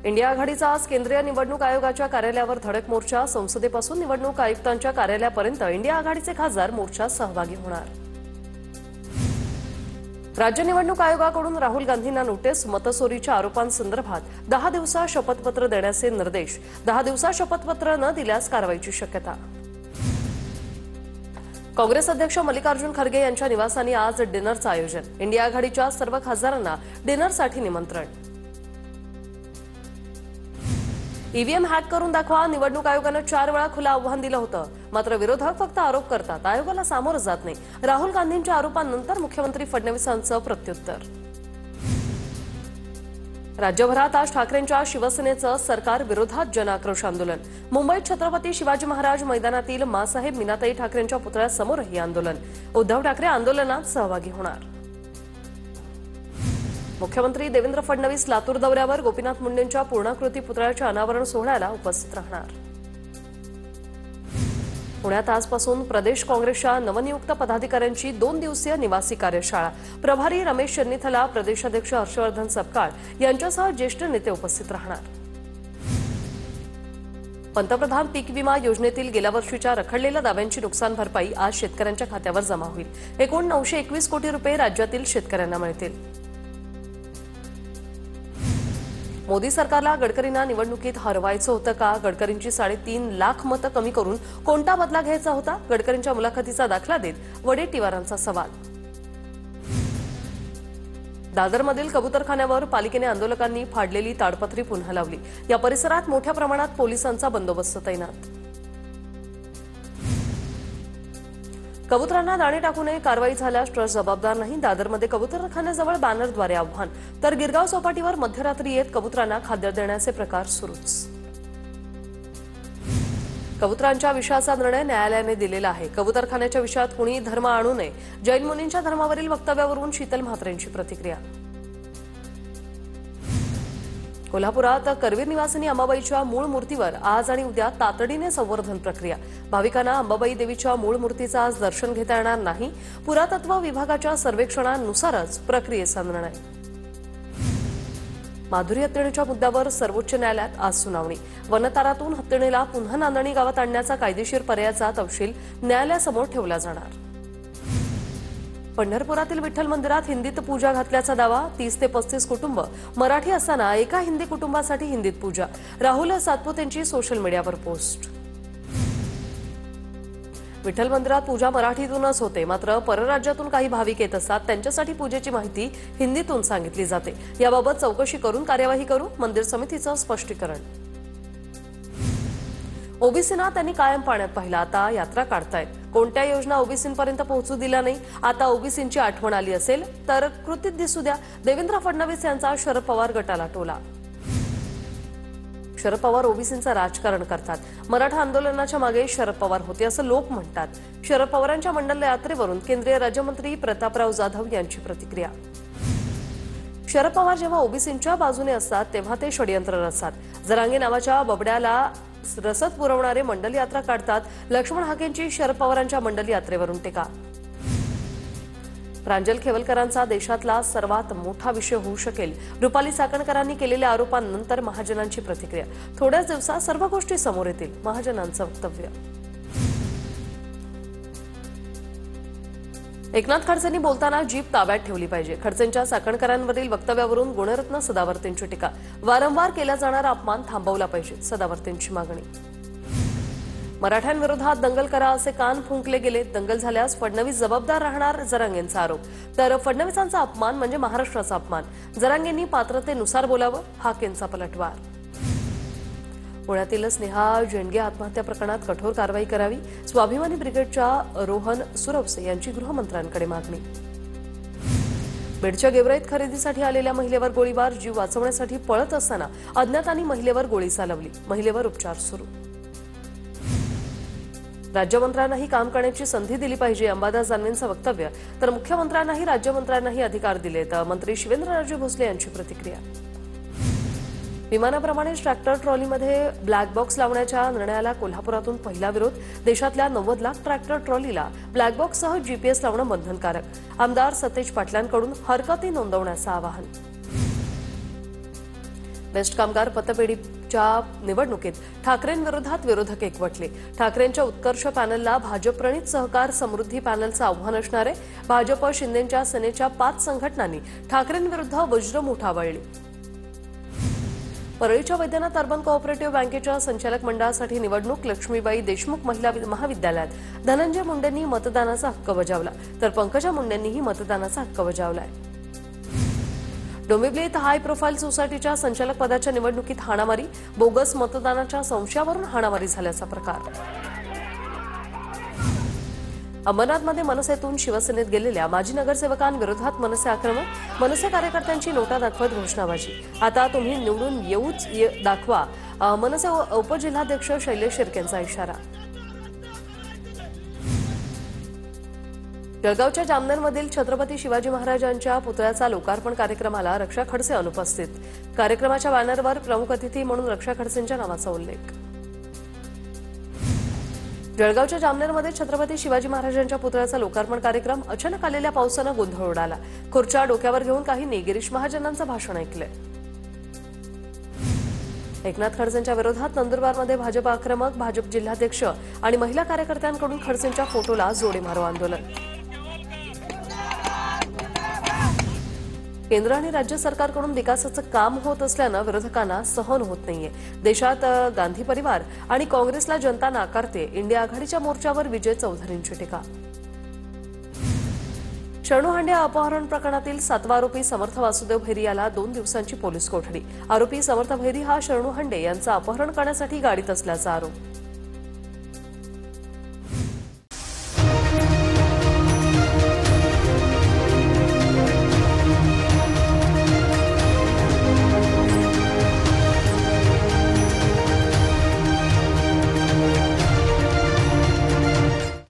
India आघाडीचा आज केंद्रीय निवडणूक आयोगाच्या कार्यालयावर धडक मोर्चा. संसदेपासून निवडणूक आयुक्तांच्या कार्यालयापर्यंत इंडिया आघाडीचे खासदार मोर्चात सहभागी होणार. राज्य निवडणूक आयोगाकडून राहुल गांधींना नोटीस. मतचोरीच्या आरोपांसंदर्भात 10 दिवसात शपथपत्र देण्याचे निर्देश. 10 दिवसात शपथपत्र न दिल्यास कारवाईची शक्यता. काँग्रेस अध्यक्ष मल्लिकार्जुन खरगे यांच्या निवासानी आज डिनरचं आयोजन. इंडिया आघाडीच्या सर्व खासदारांना डिनरसाठी निमंत्रण. ईव्हीएम हॅक करून दाखवा. निवडणूक आयोगानं 4 वेळा खुलं आव्हान दिलं होतं. मात्र विरोधक फक्त आरोप करतात, आयोगाला सामोरं जात नाही. राहुल गांधींच्या आरोपांनंतर मुख्यमंत्री फडणवीसांचं प्रत्युत्तर. राज्यभरात आज ठाकरेंच्या शिवसेनेचं सरकार विरोधात जनआक्रोश आंदोलन. मुंबईत छत्रपती शिवाजी महाराज मैदानातील माँसाहेब मीनाताई ठाकरेंच्या पुतळ्यासमोरही आंदोलन. उद्धव ठाकरे आंदोलनात सहभागी होणार. मुख्यमंत्री देवेंद्र फडणवीस लातूर दौऱ्यावर. गोपीनाथ मुंडेंच्या पूर्णाकृती पुतळ्याच्या अनावरण सोहळ्याला उपस्थित राहणार. पुण्यात आजपासून प्रदेश काँग्रेसच्या नवनियुक्त पदाधिकाऱ्यांची 2 दिवसीय निवासी कार्यशाळा. प्रभारी रमेश चन्नीथला, प्रदेशाध्यक्ष हर्षवर्धन सपकाळ यांच्यासह ज्येष्ठ नेते उपस्थित राहणार. पंतप्रधान पीक विमा योजनेतील गेल्या वर्षीच्या रखडलेल्या दाव्यांची नुकसान भरपाई आज शेतकऱ्यांच्या खात्यावर जमा होईल. एकूण 921 कोटी रुपये राज्यातील शेतकऱ्यांना मिळतील. मोदी सरकारला गडकरींना निवडणुकीत हरवायचं होतं का? गडकरींची 3.5 लाख मतं कमी करून कोणता बदला घ्यायचा होता? गडकरींच्या मुलाखतीचा दाखला देत वडेट्टीवारांचा सवाल. दादरमधील कबुतरखान्यावर पालिकेने आंदोलकांनी फाडलेली ताडपत्री पुन्हा लावली. या परिसरात मोठ्या प्रमाणात पोलिसांचा बंदोबस्त तैनात. कबुतरांना दाणे टाकू नये, कारवाई झाल्यास ट्रस्ट जबाबदार नाही. दादरमध्ये कबुतरखान्याजवळ बॅनरद्वारे आव्हान. तर गिरगाव चौपाटीवर मध्यरात्री येत कबुतरांना खाद्य देण्याचे प्रकार सुरूच. कबुतरांच्या विषयाचा निर्णय न्यायालयाने दिलेला आहे. कबुतरखान्याच्या विषयात कुणी धर्म आणू नये. जैन मुनींच्या धर्मावरील वक्तव्यावरून शीतल म्हात्रेंची प्रतिक्रिया. कोल्हापुरात करवीर निवासिनी अंबाबाईच्या मूळ मूर्तीवर आज आणि उद्या तातडीने संवर्धन प्रक्रिया. भाविकांना अंबाबाई देवीच्या मूळ मूर्तीचं आज दर्शन घेता येणार नाही. पुरातत्व विभागाच्या सर्वेक्षणानुसारच प्रक्रियेचा निर्णय. माधुरी हत्तीणीच्या मुद्द्यावर सर्वोच्च न्यायालयात आज सुनावणी. वनतारातून हत्तीणीला पुन्हा नांदणी गावात आणण्याचा कायदेशीर पर्यायाचा तपशील न्यायालयासमोर ठेवला जाणार. पंढरपुरातील विठ्ठल मंदिरात हिंदीत पूजा घातल्याचा दावा. 30 ते 35 कुटुंब मराठी असताना एका हिंदी कुटुंबासाठी हिंदीत पूजा. राहुल सातपुतेंची सोशल मीडियावर पोस्ट. विठ्ठल मंदिरात पूजा मराठीतूनच होते, मात्र परराज्यातून काही भाविक येत असतात. त्यांच्यासाठी पूजेची माहिती हिंदीतून सांगितली जाते. याबाबत चौकशी करून कार्यवाही करू, मंदिर समितीचं स्पष्टीकरण. ओबीसींना त्यांनी कायम पाण्यात पाहिलं, आता यात्रा काढतायत. कोणत्या योजना ओबीसींपर्यंत पोहोचू दिल्या नाही. आता ओबीसींची आठवण आली असेल तर कृतीत दिसू द्या. देवेंद्र फडणवीस यांचा शरद पवार गटाला टोला. शरद पवार ओबीसींचं राजकारण करतात. मराठा आंदोलनाच्या मागे शरद पवार होते असं लोक म्हणतात. शरद पवारांच्या मंडल यात्रेवरून केंद्रीय राज्यमंत्री प्रतापराव जाधव यांची प्रतिक्रिया. शरद पवार जेव्हा ओबीसींच्या बाजूने असतात तेव्हा ते षडयंत्र रचतात. जरांगे नावाच्या बबड्याला रसद पुरवणारे मंडल यात्रा काढतात. लक्ष्मण हाकेंची शरद पवारांच्या मंडल यात्रेवरून टीका. प्रांजल खेवलकरांचा देशातला सर्वात मोठा विषय होऊ शकेल. रुपाली चाकणकरांनी केलेल्या आरोपांनंतर महाजनांची प्रतिक्रिया. थोड्याच दिवसात सर्व गोष्टी समोर येतील, महाजनांचं वक्तव्य. एकनाथ खडसेंनी बोलताना जीभ ताब्यात ठेवली पाहिजे. खडसेंच्या चाकणकरांवरील वक्तव्यावरून गुणरत्न सदावर्तेंची टीका. वारंवार केला जाणारा अपमान थांबवला पाहिजे, सदावर्तेंची मागणी. मराठ्यांविरोधात दंगल करा असे कान फुंकले गेले. दंगल झाल्यास फडणवीस जबाबदार राहणार, जरांगेंचा आरोप. तर फडणवीसांचा अपमान म्हणजे महाराष्ट्राचा अपमान. जरांगेंनी पात्रतेनुसार बोलावं, हाकेंचा पलटवार. पुण्यातील स्नेहा जेंडगे आत्महत्या प्रकरणात कठोर कारवाई करावी. स्वाभिमानी ब्रिगेडच्या रोहन सुरवसे यांची गृहमंत्र्यांकडे मागणी. बीडच्या गेवराईत खरेदीसाठी आलेल्या महिलेवर गोळीबार. जीव वाचवण्यासाठी पळत असताना अज्ञातांनी महिलेवर गोळी चालवली. महिलेवर उपचार सुरू. राज्यमंत्र्यांनाही काम करण्याची संधी दिली पाहिजे, अंबादास दानवेंचं वक्तव्य. तर मुख्यमंत्र्यांनाही राज्यमंत्र्यांनाही अधिकार दिलेत, मंत्री शिवेंद्रराजे भोसले यांची प्रतिक्रिया. विमानाप्रमाणेच ट्रॅक्टर ट्रॉलीमध्ये ब्लॅक बॉक्स लावण्याच्या निर्णयाला कोल्हापुरातून पहिला विरोध. देशातल्या 90 लाख ट्रॅक्टर ट्रॉलीला ब्लॅक बॉक्ससह जीपीएस लावणं बंधनकारक. आमदार सतेज पाटलांकडून हरकती नोंदवण्याचं आवाहन. बेस्ट कामगार पतपेढीच्या निवडणुकीत ठाकरेंविरोधात विरोधक एकवटले. ठाकरेंच्या उत्कर्ष पॅनलला भाजप-प्रणित सहकार समृद्धी पॅनलचं आव्हान असणार आहे. भाजप शिंदेच्या सेनेच्या 5 संघटनांनी ठाकरेंविरुद्ध वज्रमुठ आवळली. परळीच्या वैद्यनाथ अर्बन कोऑपरेटिव्ह बँकेच्या संचालक मंडळासाठी निवडणूक. लक्ष्मीबाई देशमुख महिला महाविद्यालयात धनंजय मुंडेंनी मतदानाचा हक्क बजावला, तर पंकजा मुंडेंनीही मतदानाचा हक्क बजावलाय. डोंबिवली इथं हाय प्रोफाईल सोसायटीच्या संचालक पदाच्या निवडणुकीत हाणामारी. बोगस मतदानाच्या संशयावरून हाणामारी झाल्याचा प्रकार. अंबरनाथमध्ये मनसेतून शिवसेनेत गेलेल्या माजी नगरसेवकांविरोधात मनसे आक्रमक. मनसे कार्यकर्त्यांची नोटा दाखवत घोषणाबाजी. आता तुम्ही निवडून येऊच दाखवा, मनसे उपजिल्हाध्यक्ष शैलेश शिर्केंचा इशारा. जळगावच्या जामनेरमधील छत्रपती शिवाजी महाराजांच्या पुतळ्याचा लोकार्पण कार्यक्रमाला रक्षा खडसे अनुपस्थित. कार्यक्रमाच्या बॅनरवर प्रमुख अतिथी म्हणून रक्षा खडसेंच्या नावाचा उल्लेख. जळगावच्या जामनेरमध्ये छत्रपती शिवाजी महाराजांच्या पुतळ्याचा लोकार्पण कार्यक्रम. अचानक आलेल्या पावसानं गोंधळ उडाला. खुर्च्या डोक्यावर घेऊन काहींनी गिरीश महाजनांचं भाषण ऐकलंय. एकनाथ खडसेंच्या विरोधात नंदुरबारमध्ये भाजप आक्रमक. भाजप जिल्हाध्यक्ष आणि महिला कार्यकर्त्यांकडून खडसेंच्या फोटोला जोडे मारो आंदोलन. केंद्र आणि राज्य सरकारकडून विकासाचं काम होत असल्यानं विरोधकांना सहन होत नाहीये. देशात गांधी परिवार आणि काँग्रेसला जनता नाकारते. इंडिया आघाडीच्या मोर्चावर विजय चौधरींची टीका. शरणू हांडे अपहरण प्रकरणातील 7वा आरोपी समर्थ वासुदेव भैरी याला 2 दिवसांची पोलीस कोठडी. आरोपी समर्थ भैरी हा शरणू हांडे यांचं अपहरण करण्यासाठी गाडीत असल्याचा आरोप.